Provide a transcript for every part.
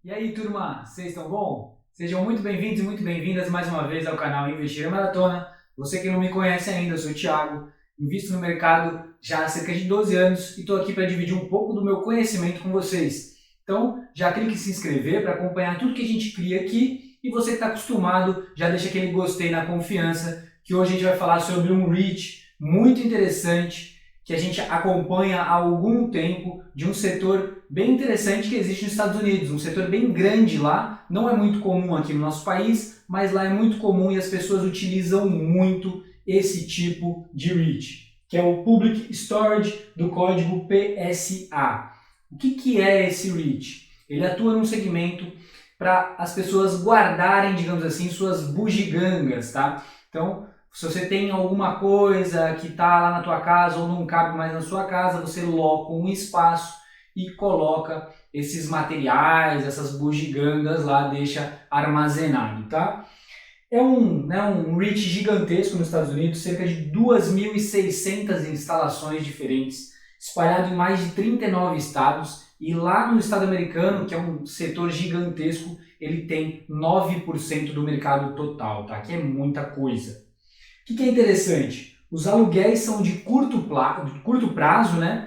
E aí, turma, vocês estão bom? Sejam muito bem-vindos e muito bem-vindas mais uma vez ao canal Investir a Maratona. Você que não me conhece ainda, eu sou o Thiago, invisto no mercado já há cerca de 12 anos e estou aqui para dividir um pouco do meu conhecimento com vocês. Então, já clique em se inscrever para acompanhar tudo que a gente cria aqui e você que está acostumado, já deixa aquele gostei na confiança, que hoje a gente vai falar sobre um REIT muito interessante que a gente acompanha há algum tempo, de um setor bem interessante que existe nos Estados Unidos, um setor bem grande lá, não é muito comum aqui no nosso país, mas lá é muito comum e as pessoas utilizam muito esse tipo de REIT, que é o Public Storage do código PSA. O que é esse REIT? Ele atua num segmento para as pessoas guardarem, digamos assim, suas bugigangas, tá? Então, se você tem alguma coisa que está lá na tua casa ou não cabe mais na sua casa, você loca um espaço e coloca esses materiais, essas bugigangas lá, deixa armazenado, tá? É um REIT gigantesco nos Estados Unidos, cerca de 2.600 instalações diferentes, espalhado em mais de 39 estados, e lá no estado americano, que é um setor gigantesco, ele tem 9% do mercado total, tá? Que é muita coisa. O que é interessante? Os aluguéis são de curto prazo, né?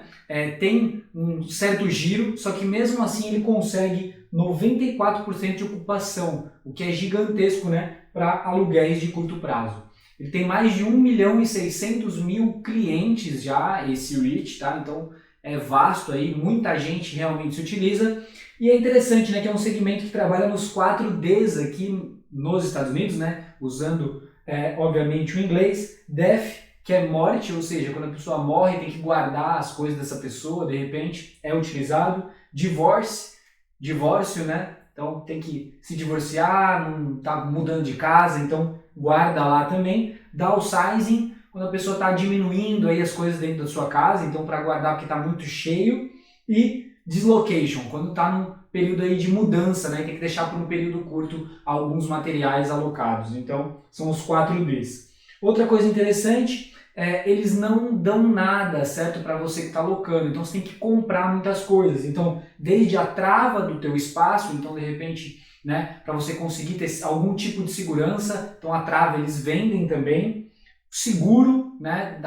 Tem um certo giro, só que mesmo assim ele consegue 94% de ocupação, o que é gigantesco, né? Para aluguéis de curto prazo. Ele tem mais de 1.600.000 clientes já, esse REIT, tá? Então é vasto aí, muita gente realmente se utiliza. E é interessante, né? Que é um segmento que trabalha nos 4Ds aqui nos Estados Unidos, né? Usando obviamente o inglês, death, que é morte, ou seja, quando a pessoa morre tem que guardar as coisas dessa pessoa, de repente é utilizado, divórcio, né? Então tem que se divorciar, não está mudando de casa, então guarda lá também. Downsizing, quando a pessoa está diminuindo aí as coisas dentro da sua casa, então para guardar porque está muito cheio. E dislocation, quando está num período aí de mudança, né? Tem que deixar por um período curto alguns materiais alocados. Então, são os 4Ds. Outra coisa interessante, eles não dão nada, certo, para você que está alocando. Então, você tem que comprar muitas coisas. Então, desde a trava do teu espaço, então, de repente, né, para você conseguir ter algum tipo de segurança, então a trava eles vendem também. Seguro, né,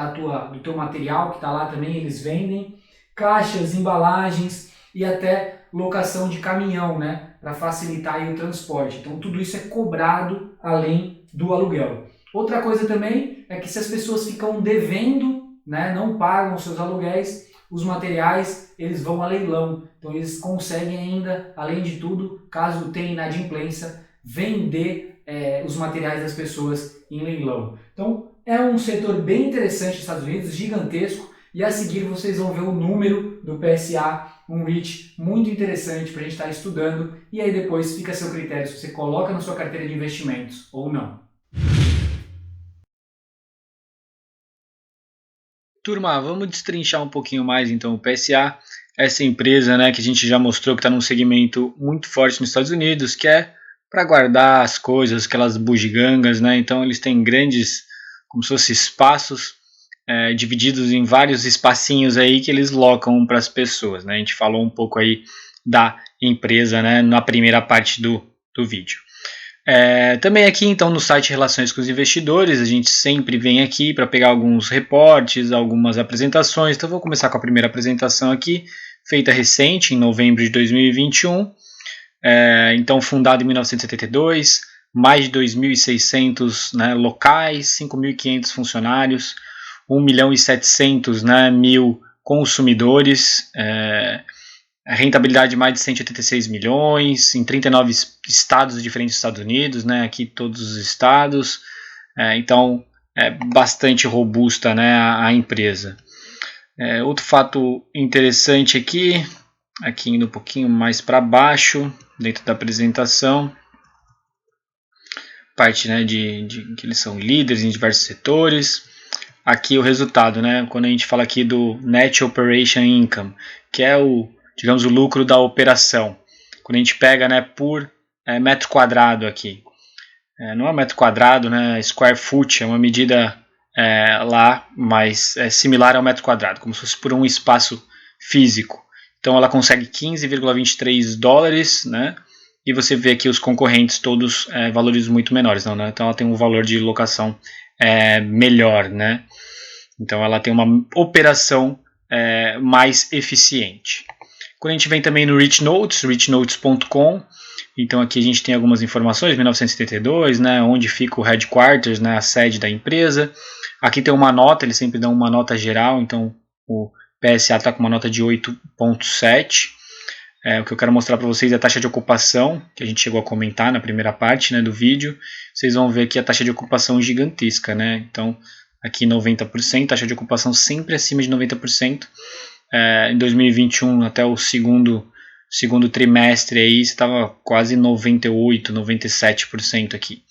do teu material que está lá também, eles vendem. Caixas, embalagens e até locação de caminhão, né, para facilitar aí o transporte. Então tudo isso é cobrado além do aluguel. Outra coisa também é que se as pessoas ficam devendo, né, não pagam seus aluguéis, os materiais eles vão a leilão. Então eles conseguem ainda, além de tudo, caso tenha inadimplência, vender os materiais das pessoas em leilão. Então é um setor bem interessante nos Estados Unidos, gigantesco. E a seguir vocês vão ver o número do PSA, um REIT muito interessante para a gente estar estudando. E aí depois fica a seu critério se você coloca na sua carteira de investimentos ou não. Turma, vamos destrinchar um pouquinho mais então o PSA, essa empresa, né, que a gente já mostrou que está num segmento muito forte nos Estados Unidos, que é para guardar as coisas, aquelas bugigangas, né? Então eles têm grandes, como se fossem espaços divididos em vários espacinhos aí que eles locam para as pessoas, né? A gente falou um pouco aí da empresa, né, na primeira parte do vídeo. Também aqui então no site Relações com os Investidores, a gente sempre vem aqui para pegar alguns reportes, algumas apresentações. Então vou começar com a primeira apresentação aqui, feita recente, em novembro de 2021. Então fundado em 1972, mais de 2.600, né, locais, 5.500 funcionários, 1.700.000, né, consumidores, a rentabilidade de mais de 186 milhões, em 39 estados diferentes dos Estados Unidos, né, aqui todos os estados, então é bastante robusta, né, a empresa. Outro fato interessante aqui indo um pouquinho mais para baixo, dentro da apresentação, parte, né, de que eles são líderes em diversos setores. Aqui o resultado, né, quando a gente fala aqui do Net Operation Income, que é digamos, o lucro da operação. Quando a gente pega, né, por metro quadrado aqui. Não é metro quadrado, né, square foot, é uma medida lá, mas é similar ao metro quadrado, como se fosse por um espaço físico. Então ela consegue 15,23 dólares, né, e você vê aqui os concorrentes todos valores muito menores, não, né? Então ela tem um valor de locação melhor, né? Então ela tem uma operação mais eficiente. Quando a gente vem também no Rich Notes, richnotes.com, então aqui a gente tem algumas informações, 1972, né, onde fica o headquarters, né, a sede da empresa. Aqui tem uma nota, eles sempre dão uma nota geral, então o PSA está com uma nota de 8,7. O que eu quero mostrar para vocês é a taxa de ocupação, que a gente chegou a comentar na primeira parte, né, do vídeo. Vocês vão ver aqui a taxa de ocupação gigantesca, né? Então aqui 90%, taxa de ocupação sempre acima de 90%. Em 2021, até o segundo trimestre, aí estava quase 98%, 97% aqui.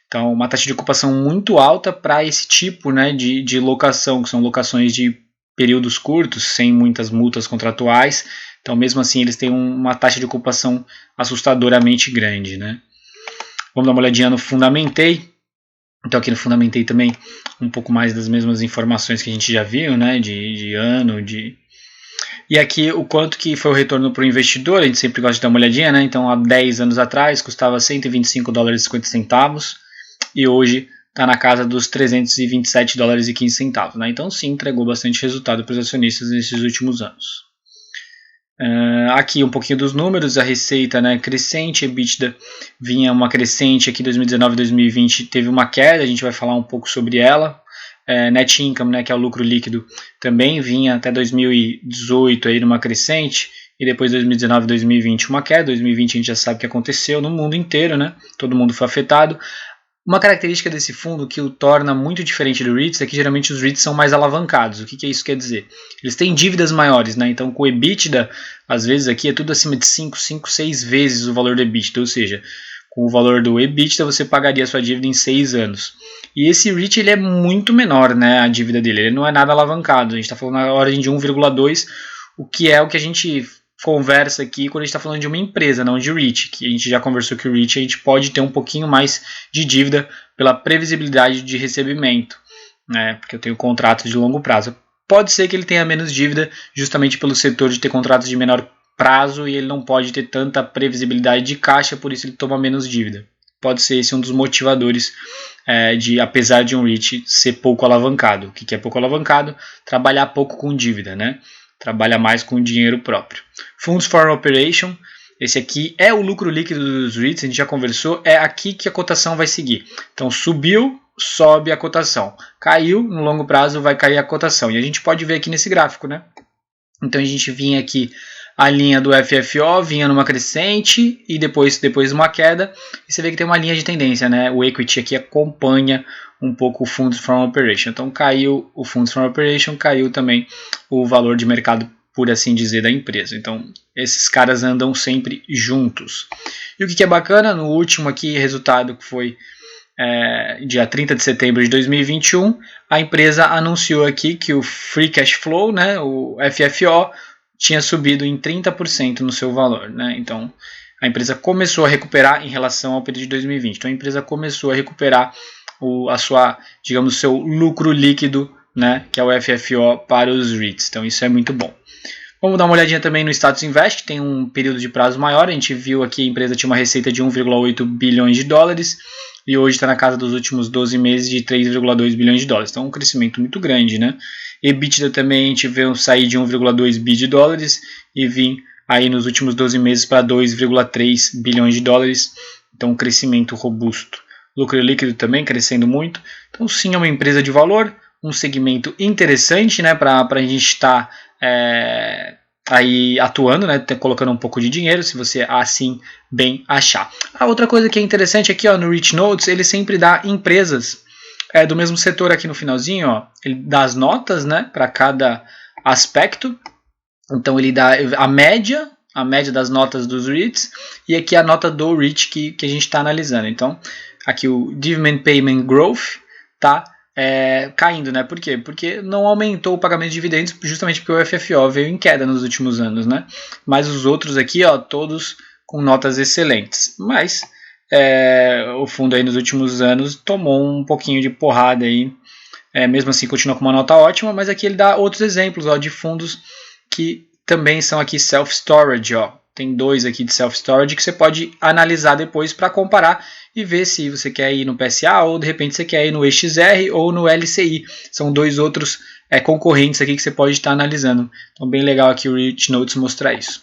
Então, uma taxa de ocupação muito alta para esse tipo, né, de locação, que são locações de períodos curtos, sem muitas multas contratuais. Então, mesmo assim, eles têm uma taxa de ocupação assustadoramente grande, né? Vamos dar uma olhadinha no Fundamentei. Então, aqui no Fundamentei também um pouco mais das mesmas informações que a gente já viu, né, de ano, E aqui o quanto que foi o retorno para o investidor, a gente sempre gosta de dar uma olhadinha, né? Então há 10 anos atrás custava $125,50 e hoje está na casa dos $327,15, né? Então sim, entregou bastante resultado para os acionistas nesses últimos anos. Aqui um pouquinho dos números, a receita, né, crescente, EBITDA vinha uma crescente aqui 2019 2020 teve uma queda, a gente vai falar um pouco sobre ela. Net income, né, que é o lucro líquido, também vinha até 2018 aí numa crescente, e depois 2019 2020 uma queda. 2020 a gente já sabe o que aconteceu no mundo inteiro, né? Todo mundo foi afetado. Uma característica desse fundo que o torna muito diferente do REITs é que geralmente os REITs são mais alavancados. O que isso quer dizer? Eles têm dívidas maiores, né? Então com o EBITDA, às vezes aqui é tudo acima de 5, 6 vezes o valor do EBITDA, ou seja, com o valor do EBITDA você pagaria a sua dívida em 6 anos. E esse REIT ele é muito menor, né, a dívida dele, ele não é nada alavancado, a gente está falando na ordem de 1,2, o que a gente conversa aqui quando a gente está falando de uma empresa, não de REIT, que a gente já conversou que o REIT a gente pode ter um pouquinho mais de dívida pela previsibilidade de recebimento, né, porque eu tenho contratos de longo prazo. Pode ser que ele tenha menos dívida justamente pelo setor de ter contratos de menor prazo e ele não pode ter tanta previsibilidade de caixa, por isso ele toma menos dívida. Pode ser esse um dos motivadores apesar de um REIT ser pouco alavancado. O que é pouco alavancado? Trabalhar pouco com dívida, né? Trabalha mais com dinheiro próprio. Funds for Operation, esse aqui é o lucro líquido dos REITs, a gente já conversou, é aqui que a cotação vai seguir. Então subiu, sobe a cotação. Caiu, no longo prazo vai cair a cotação. E a gente pode ver aqui nesse gráfico, né? Então a gente vinha aqui a linha do FFO vinha numa crescente e depois uma queda, e você vê que tem uma linha de tendência, né? O equity aqui acompanha um pouco o Funds from Operation. Então caiu o Funds from Operation, caiu também o valor de mercado, por assim dizer, da empresa. Então esses caras andam sempre juntos. E o que é bacana, no último aqui resultado que foi dia 30 de setembro de 2021, a empresa anunciou aqui que o Free Cash Flow, né, o FFO, tinha subido em 30% no seu valor, né? Então a empresa começou a recuperar em relação ao período de 2020. Então a empresa começou a recuperar digamos, seu lucro líquido, né, que é o FFO para os REITs. Então isso é muito bom. Vamos dar uma olhadinha também no Status Invest, que tem um período de prazo maior. A gente viu aqui a empresa tinha uma receita de 1,8 bilhões de dólares e hoje está na casa dos últimos 12 meses de 3,2 bilhões de dólares. Então um crescimento muito grande, né? EBITDA também a gente vê sair de 1,2 bi de dólares e vir aí nos últimos 12 meses para 2,3 bilhões de dólares. Então um crescimento robusto. Lucro líquido também crescendo muito. Então sim, é uma empresa de valor, um segmento interessante, né, para a gente estar aí atuando, né, colocando um pouco de dinheiro, se você assim bem achar. A outra coisa que é interessante aqui, ó, no Rich Notes, ele sempre dá empresas do mesmo setor aqui no finalzinho, ó, ele dá as notas, né, para cada aspecto. Então ele dá a média das notas dos REITs e aqui a nota do REIT que a gente está analisando. Então aqui o Dividend Payment Growth tá caindo, né? Por quê? Porque não aumentou o pagamento de dividendos, justamente porque o FFO veio em queda nos últimos anos, né? Mas os outros aqui, ó, todos com notas excelentes. Mas o fundo aí nos últimos anos tomou um pouquinho de porrada aí. Mesmo assim continua com uma nota ótima, mas aqui ele dá outros exemplos, ó, de fundos que também são aqui self-storage, ó. tem 2 aqui de self-storage que você pode analisar depois para comparar e ver se você quer ir no PSA ou de repente você quer ir no EXR ou no LCI. São 2 outros concorrentes aqui que você pode estar analisando. Então bem legal aqui o Rich Notes mostrar isso.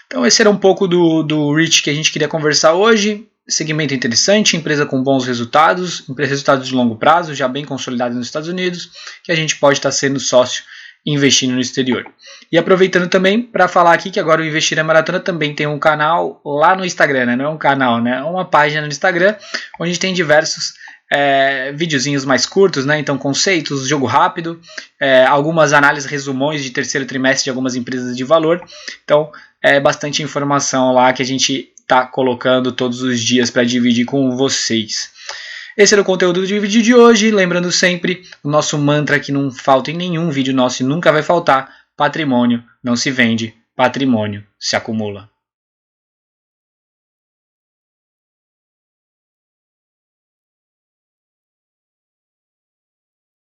Então esse era um pouco do Rich que a gente queria conversar hoje. Segmento interessante, empresa com bons resultados de longo prazo, já bem consolidada nos Estados Unidos, que a gente pode estar sendo sócio investindo no exterior. E aproveitando também para falar aqui que agora o Investir é Maratona também tem um canal lá no Instagram, né? Não é um canal, né? É uma página no Instagram onde a gente tem diversos videozinhos mais curtos, né? Então conceitos, jogo rápido, algumas análises, resumões de terceiro trimestre de algumas empresas de valor. Então bastante informação lá que a gente está colocando todos os dias para dividir com vocês. Esse era o conteúdo do vídeo de hoje. Lembrando sempre, o nosso mantra que não falta em nenhum vídeo nosso e nunca vai faltar: patrimônio não se vende, patrimônio se acumula.